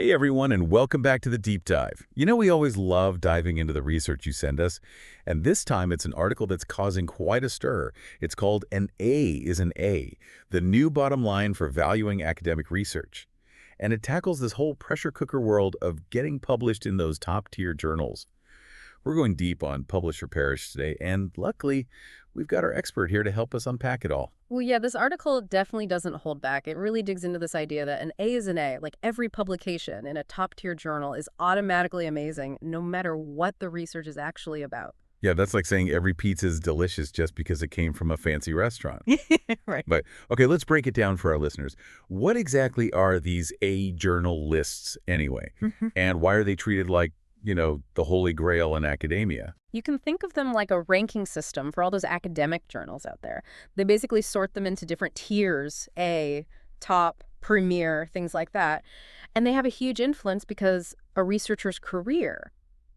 Hey everyone, and welcome back to the Deep Dive. We always love diving into the research you send us, and this time it's an article that's causing quite a stir. It's called An A is an A, the new bottom line for valuing academic research. And it tackles this whole pressure cooker world of getting published in those top-tier journals. We're going deep on Publish or Perish today, and luckily, we've got our expert here to help us unpack it all. Well, yeah, this article definitely doesn't hold back. It really digs into this idea that an A is an A. Like every publication in a top-tier journal is automatically amazing, no matter what the research is actually about. Yeah, that's like saying every pizza is delicious just because it came from a fancy restaurant. Right. But, okay, let's break it down for our listeners. What exactly are these A journal lists anyway? Mhm. And why are they treated like, the holy grail in academia? You can think of them like a ranking system for all those academic journals out there. They basically sort them into different tiers, A, top, premier, things like that. And they have a huge influence because a researcher's career,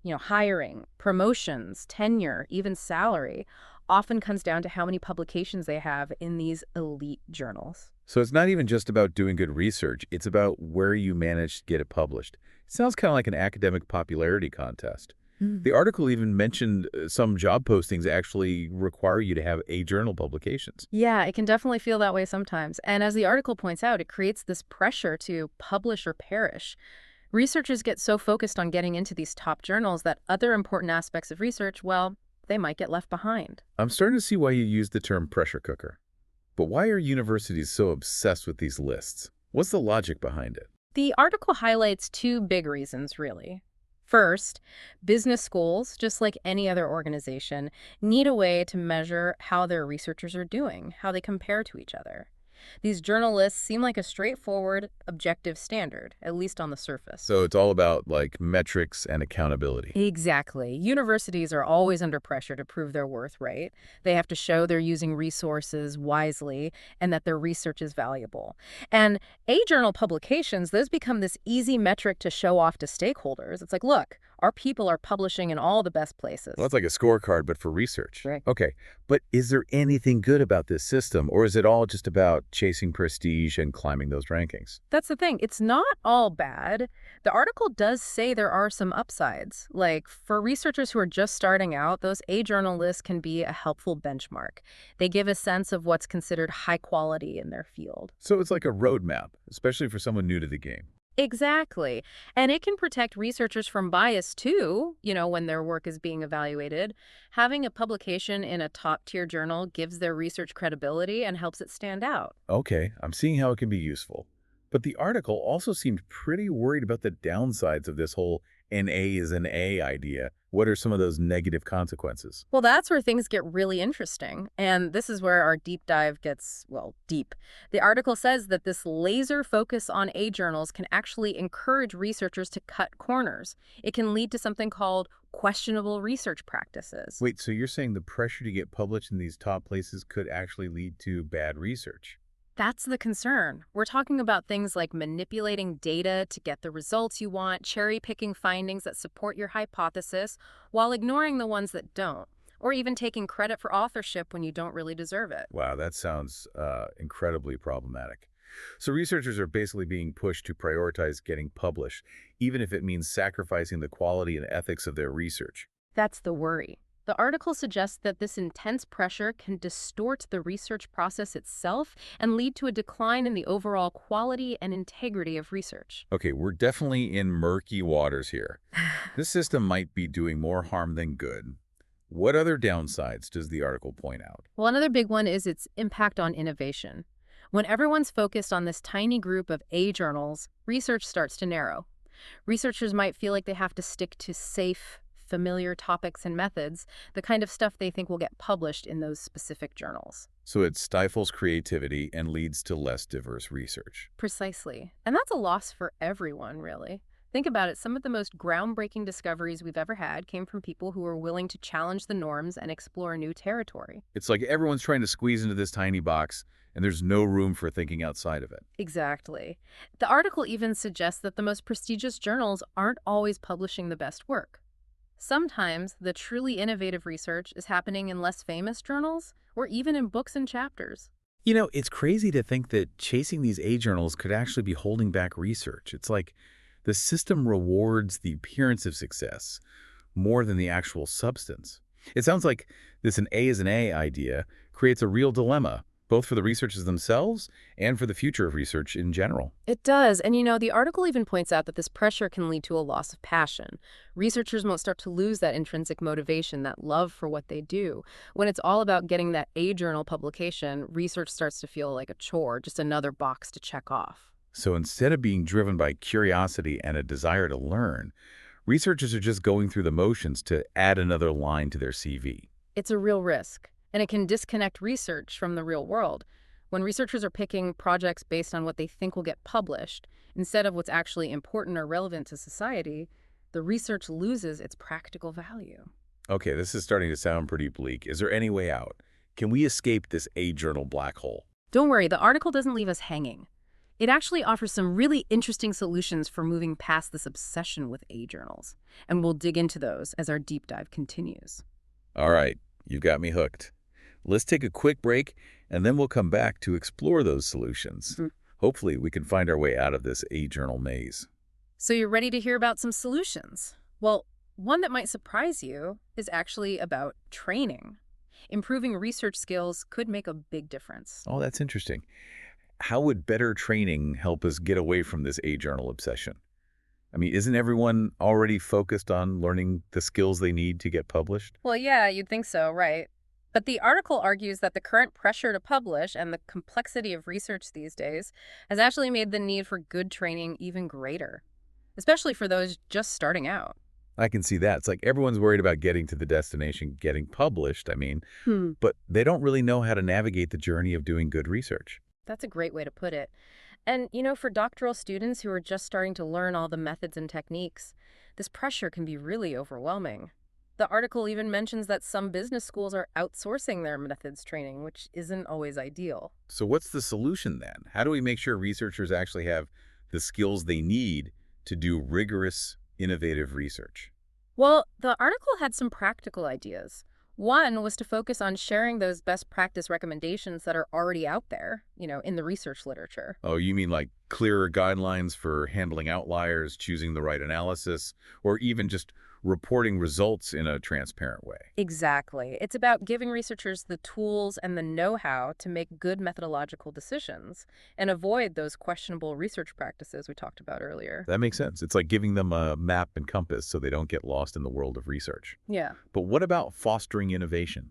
hiring, promotions, tenure, even salary, often comes down to how many publications they have in these elite journals. So it's not even just about doing good research. It's about where you manage to get it published. It sounds kind of like an academic popularity contest. Mm. The article even mentioned some job postings actually require you to have A journal publications. Yeah, it can definitely feel that way sometimes. And as the article points out, it creates this pressure to publish or perish. Researchers get so focused on getting into these top journals that other important aspects of research, well, they might get left behind. I'm starting to see why you use the term pressure cooker. But why are universities so obsessed with these lists? What's the logic behind it? The article highlights two big reasons, really. First, business schools, just like any other organization, need a way to measure how their researchers are doing, how they compare to each other. These journal lists seem like a straightforward, objective standard, at least on the surface. So it's all about like metrics and accountability. Exactly. Universities are always under pressure to prove their worth, right? They have to show they're using resources wisely and that their research is valuable. And A-journal publications, those become this easy metric to show off to stakeholders. It's like, look, our people are publishing in all the best places. Well, that's like a scorecard, but for research. Right. Okay, but is there anything good about this system, or is it all just about chasing prestige and climbing those rankings? That's the thing. It's not all bad. The article does say there are some upsides. Like, for researchers who are just starting out, those A-journal lists can be a helpful benchmark. They give a sense of what's considered high quality in their field. So it's like a roadmap, especially for someone new to the game. Exactly. And it can protect researchers from bias too, when their work is being evaluated. Having a publication in a top-tier journal gives their research credibility and helps it stand out. Okay, I'm seeing how it can be useful. But the article also seemed pretty worried about the downsides of this whole an A is an A idea. What are some of those negative consequences? Well, that's where things get really interesting. And this is where our deep dive gets, well, deep. The article says that this laser focus on A journals can actually encourage researchers to cut corners. It can lead to something called questionable research practices. Wait, so you're saying the pressure to get published in these top places could actually lead to bad research? That's the concern. We're talking about things like manipulating data to get the results you want, cherry-picking findings that support your hypothesis, while ignoring the ones that don't, or even taking credit for authorship when you don't really deserve it. Wow, that sounds incredibly problematic. So researchers are basically being pushed to prioritize getting published, even if it means sacrificing the quality and ethics of their research. That's the worry. The article suggests that this intense pressure can distort the research process itself and lead to a decline in the overall quality and integrity of research. Okay, we're definitely in murky waters here. This system might be doing more harm than good. What other downsides does the article point out? Well, another big one is its impact on innovation. When everyone's focused on this tiny group of A journals, research starts to narrow. Researchers might feel like they have to stick to safe, familiar topics and methods, the kind of stuff they think will get published in those specific journals. So it stifles creativity and leads to less diverse research. Precisely. And that's a loss for everyone, really. Think about it. Some of the most groundbreaking discoveries we've ever had came from people who were willing to challenge the norms and explore new territory. It's like everyone's trying to squeeze into this tiny box, and there's no room for thinking outside of it. Exactly. The article even suggests that the most prestigious journals aren't always publishing the best work. Sometimes the truly innovative research is happening in less famous journals or even in books and chapters. It's crazy to think that chasing these A journals could actually be holding back research. It's like The system rewards the appearance of success more than the actual substance. It sounds like this an A is an A idea creates a real dilemma, both for the researchers themselves and for the future of research in general. It does. And the article even points out that this pressure can lead to a loss of passion. Researchers won't start to lose that intrinsic motivation, that love for what they do. When it's all about getting that A journal publication, research starts to feel like a chore, just another box to check off. So instead of being driven by curiosity and a desire to learn, researchers are just going through the motions to add another line to their CV. It's a real risk, and it can disconnect research from the real world. When researchers are picking projects based on what they think will get published, instead of what's actually important or relevant to society, the research loses its practical value. Okay, this is starting to sound pretty bleak. Is there any way out? Can we escape this A-journal black hole? Don't worry, the article doesn't leave us hanging. It actually offers some really interesting solutions for moving past this obsession with A-journals, and we'll dig into those as our deep dive continues. All right, you've got me hooked. Let's take a quick break, and then we'll come back to explore those solutions. Hopefully, we can find our way out of this A-journal maze. So you're ready to hear about some solutions? Well, one that might surprise you is actually about training. Improving research skills could make a big difference. Oh, that's interesting. How would better training help us get away from this A-journal obsession? I mean, isn't everyone already focused on learning the skills they need to get published? Well, yeah, you'd think so, right? But the article argues that the current pressure to publish and the complexity of research these days has actually made the need for good training even greater, especially for those just starting out. I can see that. It's like everyone's worried about getting to the destination, getting published, but they don't really know how to navigate the journey of doing good research. That's a great way to put it. And, for doctoral students who are just starting to learn all the methods and techniques, this pressure can be really overwhelming. The article even mentions that some business schools are outsourcing their methods training, which isn't always ideal. So what's the solution then? How do we make sure researchers actually have the skills they need to do rigorous, innovative research? Well, the article had some practical ideas. One was to focus on sharing those best practice recommendations that are already out there, in the research literature. Oh, you mean like clearer guidelines for handling outliers, choosing the right analysis, or even just reporting results in a transparent way? Exactly. It's about giving researchers the tools and the know-how to make good methodological decisions and avoid those questionable research practices we talked about earlier. That makes sense. It's like giving them a map and compass so they don't get lost in the world of research. Yeah. But what about fostering innovation?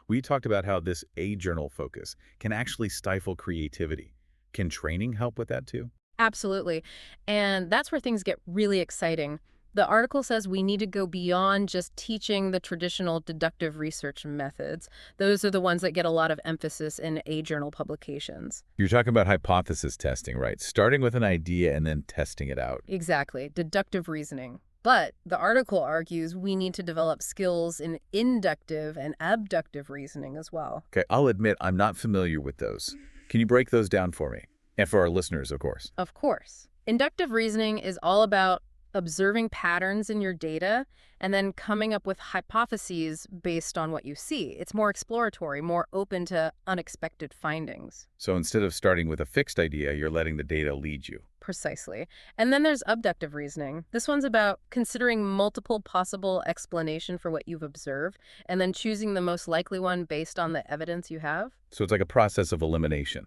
We talked about how this A-journal focus can actually stifle creativity. Can training help with that too? Absolutely. And that's where things get really exciting. The article says we need to go beyond just teaching the traditional deductive research methods. Those are the ones that get a lot of emphasis in A-journal publications. You're talking about hypothesis testing, right? Starting with an idea and then testing it out. Exactly. Deductive reasoning. But the article argues we need to develop skills in inductive and abductive reasoning as well. Okay, I'll admit I'm not familiar with those. Can you break those down for me? And for our listeners, of course. Of course. Inductive reasoning is all about observing patterns in your data and then coming up with hypotheses based on what you see. It's more exploratory, more open to unexpected findings. So instead of starting with a fixed idea, you're letting the data lead you. Precisely. And then there's abductive reasoning. This one's about considering multiple possible explanations for what you've observed and then choosing the most likely one based on the evidence you have. So it's like a process of elimination.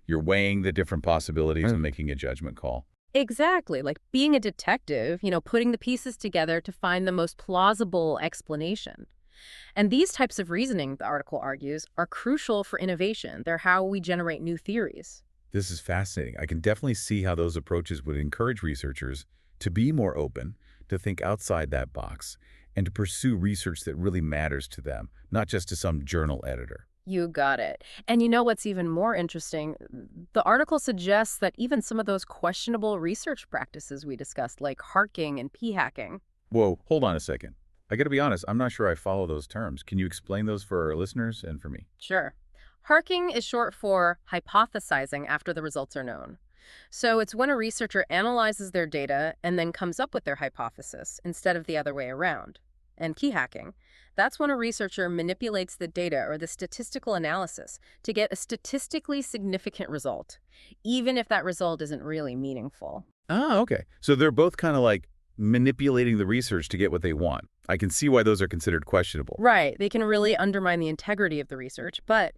You're weighing the different possibilities and making a judgment call. Exactly. Like being a detective, putting the pieces together to find the most plausible explanation. And these types of reasoning, the article argues, are crucial for innovation. They're how we generate new theories. This is fascinating. I can definitely see how those approaches would encourage researchers to be more open, to think outside that box, and to pursue research that really matters to them, not just to some journal editor. You got it. And what's even more interesting? The article suggests that even some of those questionable research practices we discussed, like harking and p-hacking. Whoa, hold on a second. I gotta be honest, I'm not sure I follow those terms. Can you explain those for our listeners and for me? Sure. Harking is short for hypothesizing after the results are known. So it's when a researcher analyzes their data and then comes up with their hypothesis instead of the other way around. And key hacking, that's when a researcher manipulates the data or the statistical analysis to get a statistically significant result, even if that result isn't really meaningful. Ah, okay. So they're both kind of like manipulating the research to get what they want. I can see why those are considered questionable. Right, they can really undermine the integrity of the research, but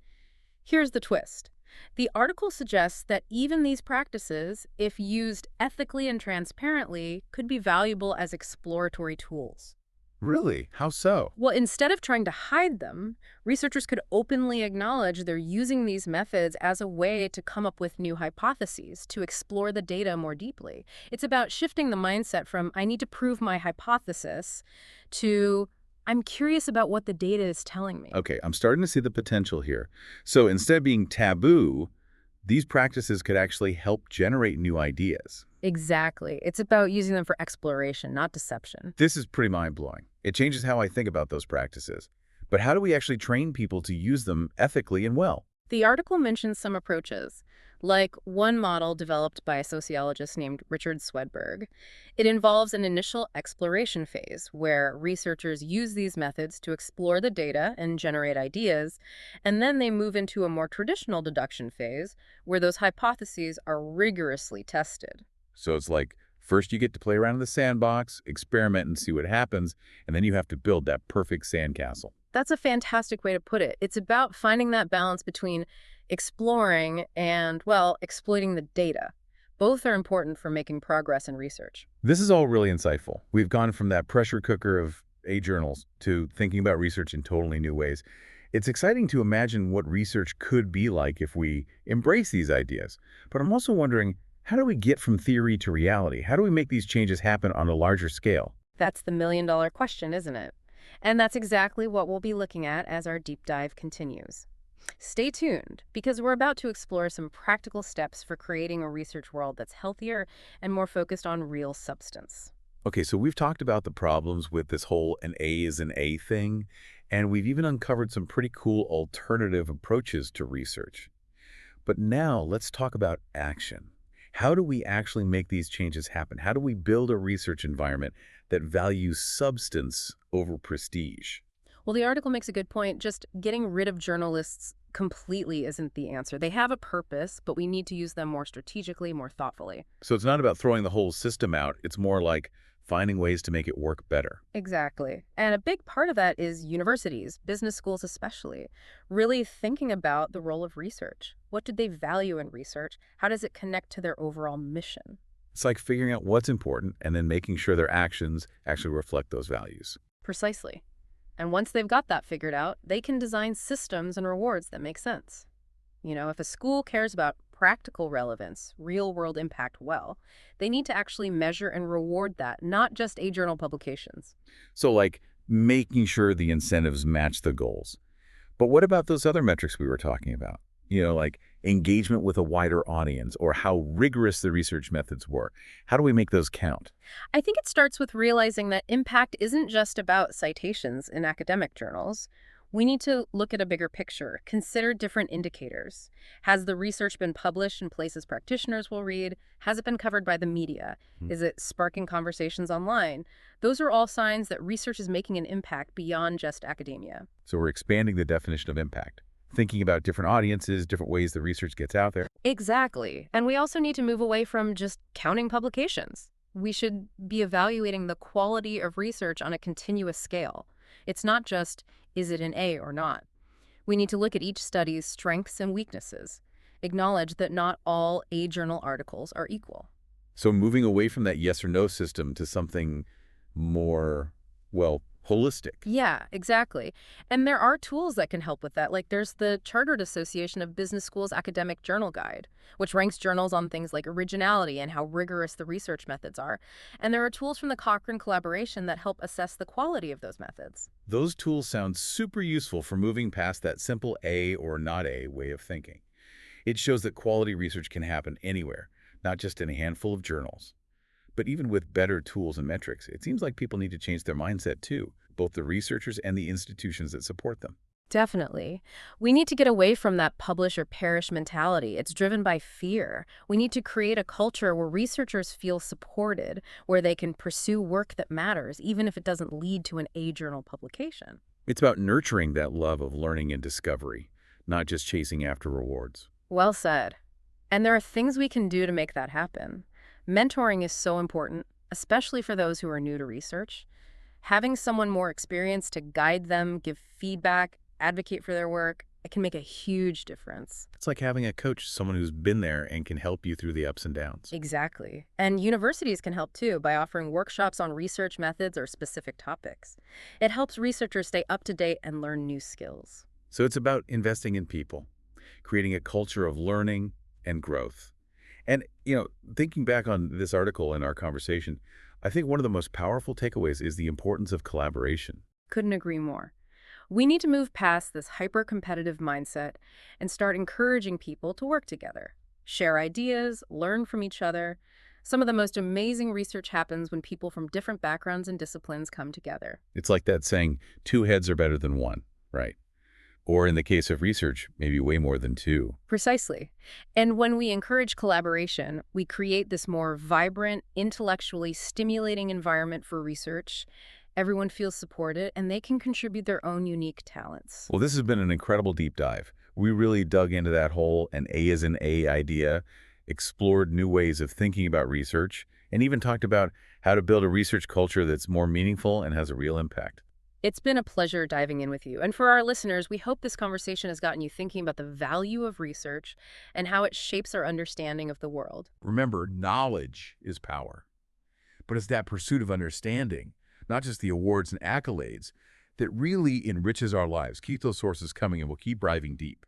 here's the twist. The article suggests that even these practices, if used ethically and transparently, could be valuable as exploratory tools. Really? How so? Well, instead of trying to hide them, researchers could openly acknowledge they're using these methods as a way to come up with new hypotheses, to explore the data more deeply. It's about shifting the mindset from, I need to prove my hypothesis, to, I'm curious about what the data is telling me. Okay, I'm starting to see the potential here. So instead of being taboo, these practices could actually help generate new ideas. Exactly. It's about using them for exploration, not deception. This is pretty mind-blowing. It changes how I think about those practices. But how do we actually train people to use them ethically and well? The article mentions some approaches, like one model developed by a sociologist named Richard Swedberg. It involves an initial exploration phase where researchers use these methods to explore the data and generate ideas, and then they move into a more traditional deduction phase where those hypotheses are rigorously tested. So it's like, first you get to play around in the sandbox, experiment and see what happens, and then you have to build that perfect sandcastle. That's a fantastic way to put it. It's about finding that balance between exploring and, well, exploiting the data. Both are important for making progress in research. This is all really insightful. We've gone from that pressure cooker of journals to thinking about research in totally new ways. It's exciting to imagine what research could be like if we embrace these ideas. But I'm also wondering, how do we get from theory to reality? How do we make these changes happen on a larger scale? That's the million-dollar question, isn't it? And that's exactly what we'll be looking at as our deep dive continues. Stay tuned, because we're about to explore some practical steps for creating a research world that's healthier and more focused on real substance. Okay, so we've talked about the problems with this whole an A is an A thing, and we've even uncovered some pretty cool alternative approaches to research. But now let's talk about action. How do we actually make these changes happen? How do we build a research environment that values substance over prestige? Well, the article makes a good point. Just getting rid of journalists completely isn't the answer. They have a purpose, but we need to use them more strategically, more thoughtfully. So it's not about throwing the whole system out. It's more like finding ways to make it work better. Exactly. And a big part of that is universities, business schools especially, really thinking about the role of research. What do they value in research? How does it connect to their overall mission? It's like figuring out what's important and then making sure their actions actually reflect those values. Precisely. And once they've got that figured out, they can design systems and rewards that make sense. You know, if a school cares about practical relevance, real-world impact well, they need to actually measure and reward that, not just journal publications. So like making sure the incentives match the goals. But what about those other metrics we were talking about? Like engagement with a wider audience or how rigorous the research methods were. How do we make those count? I think it starts with realizing that impact isn't just about citations in academic journals. We need to look at a bigger picture, consider different indicators. Has the research been published in places practitioners will read? Has it been covered by the media? Is it sparking conversations online? Those are all signs that research is making an impact beyond just academia. So we're expanding the definition of impact, thinking about different audiences, different ways the research gets out there. Exactly. And we also need to move away from just counting publications. We should be evaluating the quality of research on a continuous scale. It's not just, is it an A or not? We need to look at each study's strengths and weaknesses, acknowledge that not all journal articles are equal. So moving away from that yes or no system to something more, well, holistic. Yeah, exactly. And there are tools that can help with that. Like there's the Chartered Association of Business Schools Academic Journal Guide, which ranks journals on things like originality and how rigorous the research methods are. And there are tools from the Cochrane Collaboration that help assess the quality of those methods. Those tools sound super useful for moving past that simple A or not A way of thinking. It shows that quality research can happen anywhere, not just in a handful of journals. But even with better tools and metrics, it seems like people need to change their mindset too, both the researchers and the institutions that support them. Definitely. We need to get away from that publish or perish mentality. It's driven by fear. We need to create a culture where researchers feel supported, where they can pursue work that matters, even if it doesn't lead to an journal publication. It's about nurturing that love of learning and discovery, not just chasing after rewards. Well said. And there are things we can do to make that happen. Mentoring is so important, especially for those who are new to research. Having someone more experienced to guide them, give feedback, advocate for their work, it can make a huge difference. It's like having a coach, someone who's been there and can help you through the ups and downs. Exactly. And universities can help too by offering workshops on research methods or specific topics. It helps researchers stay up to date and learn new skills. So it's about investing in people, creating a culture of learning and growth. And, thinking back on this article and our conversation, I think one of the most powerful takeaways is the importance of collaboration. Couldn't agree more. We need to move past this hyper-competitive mindset and start encouraging people to work together, share ideas, learn from each other. Some of the most amazing research happens when people from different backgrounds and disciplines come together. It's like that saying, two heads are better than one, right? Or in the case of research, maybe way more than two. Precisely. And when we encourage collaboration, we create this more vibrant, intellectually stimulating environment for research. Everyone feels supported, and they can contribute their own unique talents. Well, this has been an incredible deep dive. We really dug into that whole an A is an A idea, explored new ways of thinking about research, and even talked about how to build a research culture that's more meaningful and has a real impact. It's been a pleasure diving in with you. And for our listeners, we hope this conversation has gotten you thinking about the value of research and how it shapes our understanding of the world. Remember, knowledge is power. But it's that pursuit of understanding, not just the awards and accolades, that really enriches our lives. Keep those sources coming and we'll keep diving deep.